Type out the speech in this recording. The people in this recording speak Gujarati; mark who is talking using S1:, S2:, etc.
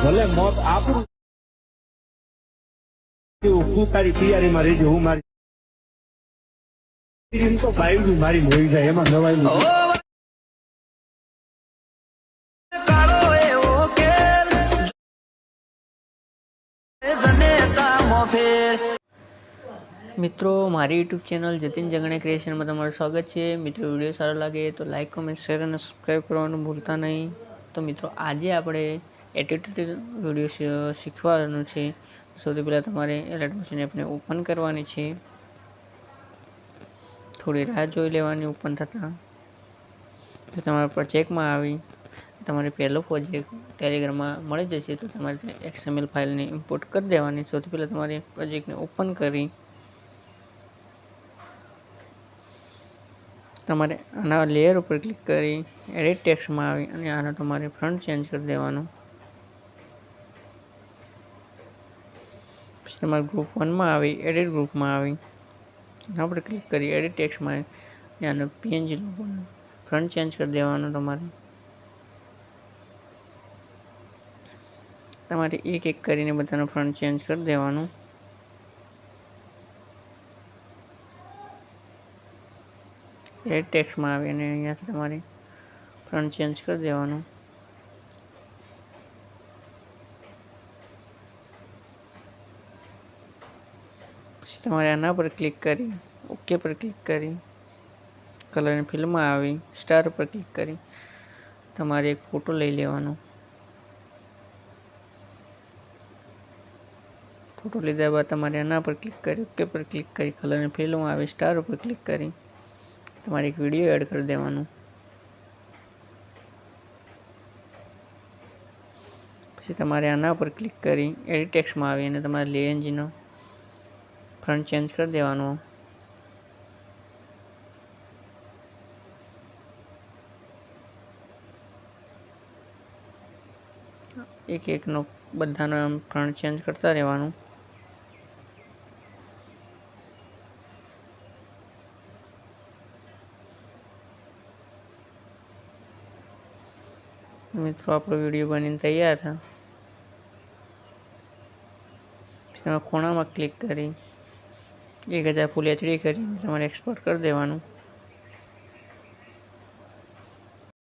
S1: ભલે મોત આપણું હું તારી તૈયારીમાં રહેજો હું મારી તો બાયડું મારી હોઈ જાય એમાં નવાઈ
S2: મિત્રો મારી યુટ્યુબ ચેનલ જતીન જંગણે ક્રિએશનમાં તમારું સ્વાગત છે। મિત્રો વિડીયો સારો લાગે તો લાઇક કમેન્ટ શેર અને સબસ્ક્રાઈબ કરવાનું ભૂલતા નહીં। તો મિત્રો આજે આપણે એડિટેડ વિડીયો શીખવાનું છે। સૌથી પહેલાં તમારે એલર્ટ મશીન એપને ઓપન કરવાની છે, થોડી રાહ જોઈ લેવાની ઓપન થતાં। તો તમારા પ્રોજેક્ટમાં આવી તમારે પહેલો પ્રોજેક્ટ ટેલિગ્રામમાં મળી જશે। તો તમારે XML ફાઇલને ઇમ્પોર્ટ કરી દેવાની। સૌથી પહેલાં તમારે પ્રોજેક્ટને ઓપન કરી તમારે આના લેયર ઉપર ક્લિક કરી એડિટ ટેક્સ્ટમાં આવી અને આનો તમારે ફ્રન્ટ ચેન્જ કરી દેવાનો। પછી તમારે ગ્રુપ 1માં આવી એડિટ ગ્રુપમાં આવી આના પર ક્લિક કરી એડિટ ટેક્સ્ટમાં આવી આનો PNG ફ્રન્ટ ચેન્જ કરી દેવાનો। તમારે એક એક કરીને બધાનો ફ્રન્ટ ચેન્જ કરી દેવાનું। એડિટ ટેક્સ્ટમાં આવી અને અહીંયાથી તમારે ફ્રન્ટ ચેન્જ કરી દેવાનું। પછી તમારે આના પર ક્લિક કરી ઓકે પર ક્લિક કરી કલરની ફિલ્ડમાં આવી સ્ટાર પર ક્લિક કરી તમારે એક ફોટો લઈ લેવાનો। ફોટો લીધા બાદ તમારે આના પર ક્લિક કરી ઓકે પર ક્લિક કરી કલરની ફિલ્ડમાં આવી સ્ટાર ઉપર ક્લિક કરી તમારે એક વિડીયો એડ કરી દેવાનું। પછી તમારે આના પર ક્લિક કરી એડિટ ટેક્સ્ટમાં આવી અને તમારે લેએનજીનો ફ્રન્ટ ચેન્જ કરી દેવાનો। એક એકનો બધાનો આમ ફ્રન્ટ ચેન્જ કરતા રહેવાનું। મિત્રો આપણો વિડીયો બનીને તૈયાર છે। તમે ખૂણામાં ક્લિક કરી 1000 ફૂલ HD કરી તમારે એક્સપોર્ટ કરી દેવાનું।